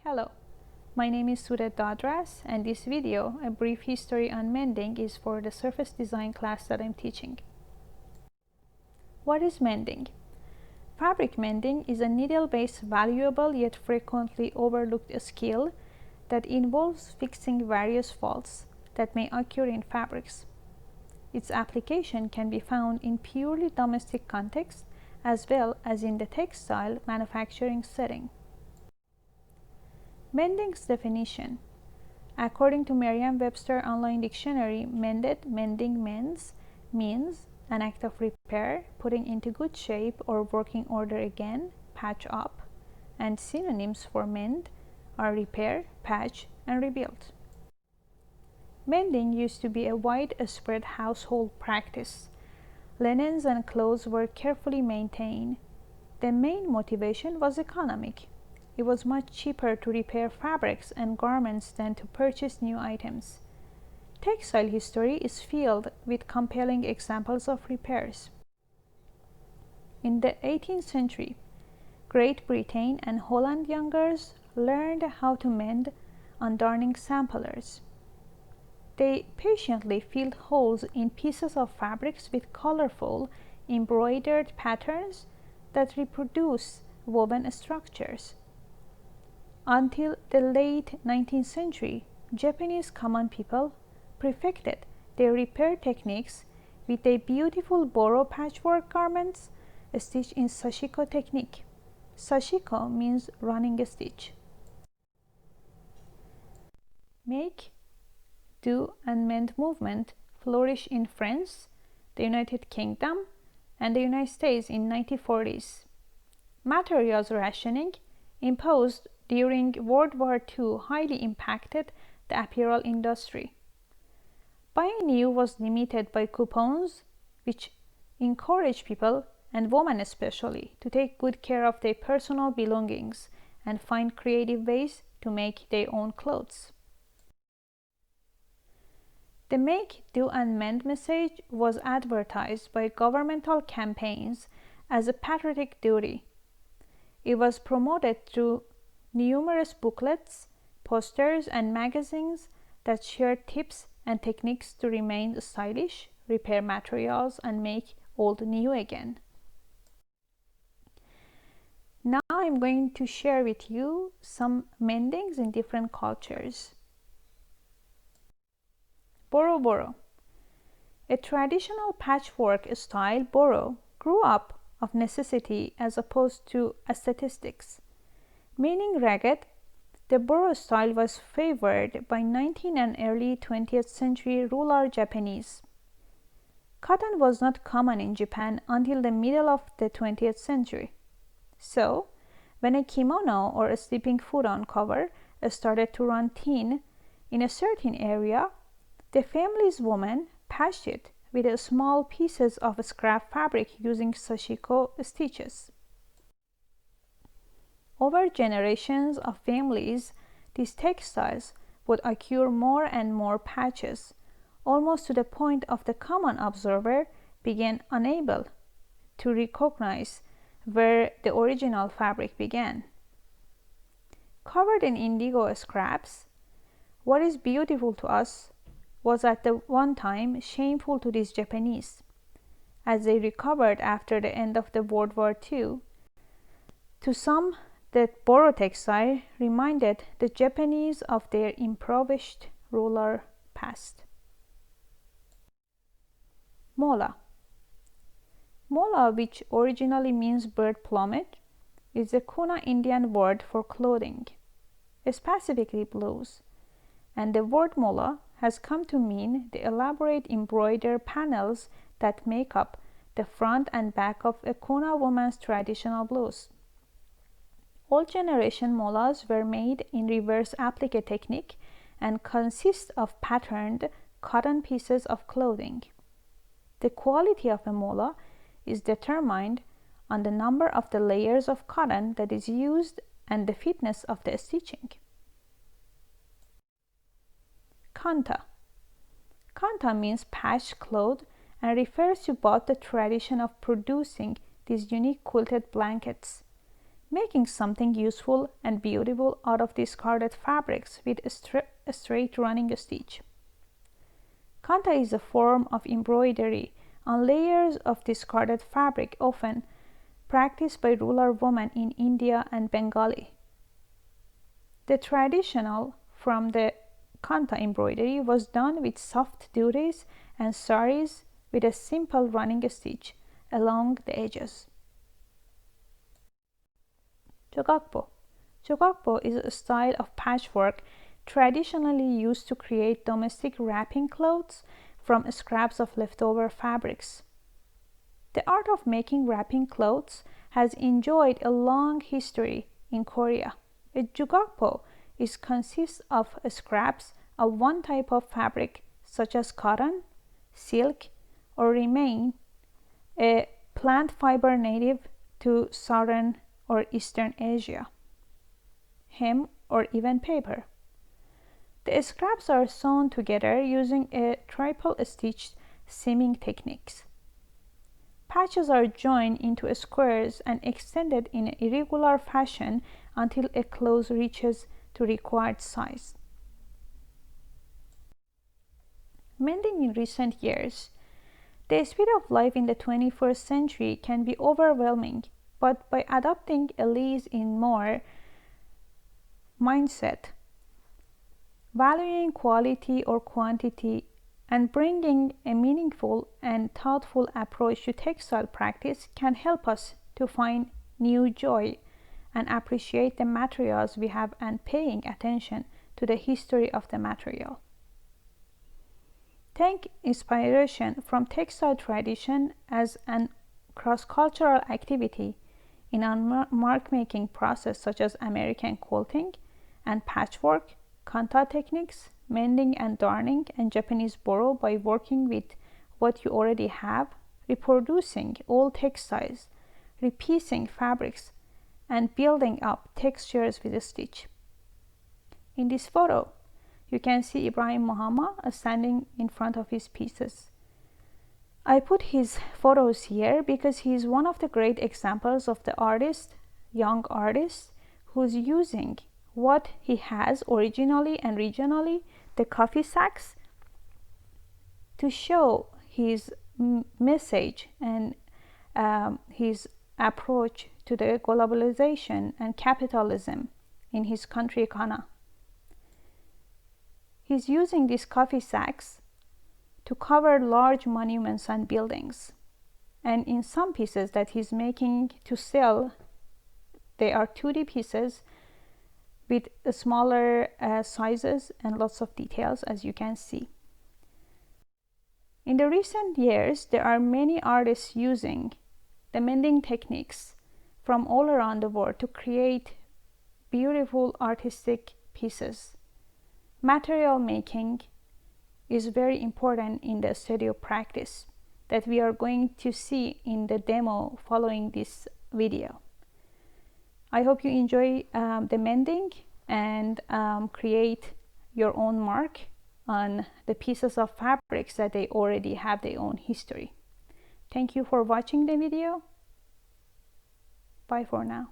Hello, my name is Surat Dadras, and this video, a brief history on mending, is for the surface design class that I'm teaching. What is mending? Fabric mending is a needle-based, valuable yet frequently overlooked skill that involves fixing various faults that may occur in fabrics. Its application can be found in purely domestic context as well as in the textile manufacturing setting. Mending's definition. According to Merriam-Webster Online Dictionary, mended, mending, mends means an act of repair, putting into good shape or working order again, patch up, and synonyms for mend are repair, patch, and rebuild. Mending used to be a widespread household practice. Linens and clothes were carefully maintained. The main motivation was economic. It was much cheaper to repair fabrics and garments than to purchase new items. Textile history is filled with compelling examples of repairs. In the 18th century, Great Britain and Holland youngers learned how to mend on darning samplers. They patiently filled holes in pieces of fabrics with colorful, embroidered patterns that reproduce woven structures. Until the late 19th century, Japanese common people perfected their repair techniques with a beautiful boro patchwork garments stitched in sashiko technique. Sashiko means running stitch. Make, do, and mend movement flourished in France, the United Kingdom, and the United States in 1940s. Materials rationing imposed during World War II highly impacted the apparel industry. Buying new was limited by coupons, which encouraged people, and women especially, to take good care of their personal belongings and find creative ways to make their own clothes. The make, do, and mend message was advertised by governmental campaigns as a patriotic duty. It was promoted through numerous booklets, posters, and magazines that shared tips and techniques to remain stylish, repair materials, and make old new again. Now I'm going to share with you some mendings in different cultures. Boro Boro. A traditional patchwork style boro grew up of necessity as opposed to aesthetics. Meaning ragged, the boro style was favored by 19th and early 20th century rural Japanese. Cotton was not common in Japan until the middle of the 20th century. So, when a kimono or a sleeping futon cover started to run thin in a certain area, the family's woman patched it with small pieces of scrap fabric using sashiko stitches. Over generations of families, these textiles would occur more and more patches, almost to the point of the common observer being unable to recognize where the original fabric began. Covered in indigo scraps, what is beautiful to us was at the one time shameful to these Japanese. As they recovered after the end of the World War II, to some, the boro textile reminded the Japanese of their impoverished rural past. Mola. Mola, which originally means bird plumage, is a Kuna Indian word for clothing, specifically blues, and the word mola has come to mean the elaborate embroidered panels that make up the front and back of a Kuna woman's traditional blouse. Old generation molas were made in reverse applique technique and consist of patterned cotton pieces of clothing. The quality of a mola is determined on the number of the layers of cotton that is used and the fitness of the stitching. Kanta. Kanta means patched cloth and refers to both the tradition of producing these unique quilted blankets. making something useful and beautiful out of discarded fabrics with a straight running stitch. Kanta is a form of embroidery on layers of discarded fabric, often practiced by rural women in India and Bengali. The traditional from the Kanta embroidery was done with soft dhuris and saris with a simple running stitch along the edges. Jogakpo. Jogakpo is a style of patchwork traditionally used to create domestic wrapping clothes from scraps of leftover fabrics. The art of making wrapping clothes has enjoyed a long history in Korea. A jogakpo consists of scraps of one type of fabric, such as cotton, silk, or remain, a plant fiber native to southern or eastern Asia, hemp, or even paper. The scraps are sewn together using a triple stitched seaming techniques. Patches are joined into squares and extended in an irregular fashion until a cloth reaches to required size. Mending in recent years. The speed of life in the 21st century can be overwhelming, but by adopting a less is more mindset, valuing quality or quantity, and bringing a meaningful and thoughtful approach to textile practice can help us to find new joy and appreciate the materials we have and paying attention to the history of the material. Take inspiration from textile tradition as an cross-cultural activity in a mark-making process such as American quilting and patchwork, kanta techniques, mending and darning, and Japanese boro by working with what you already have, reproducing old textiles, repiecing fabrics, and building up textures with a stitch. In this photo, you can see Ibrahim Muhammad standing in front of his pieces. I put his photos here because he is one of the great examples of the artist, young artist, who's using what he has originally and regionally, the coffee sacks, to show his message and his approach to the globalization and capitalism in his country, Ghana. He's using these coffee sacks to cover large monuments and buildings. And in some pieces that he's making to sell, they are 2D pieces with smaller sizes and lots of details, as you can see. In the recent years, there are many artists using the mending techniques from all around the world to create beautiful artistic pieces. Material making is very important in the studio practice that we are going to see in the demo following this video. I hope you enjoy the mending and create your own mark on the pieces of fabrics that they already have their own history. Thank you for watching the video. Bye for now.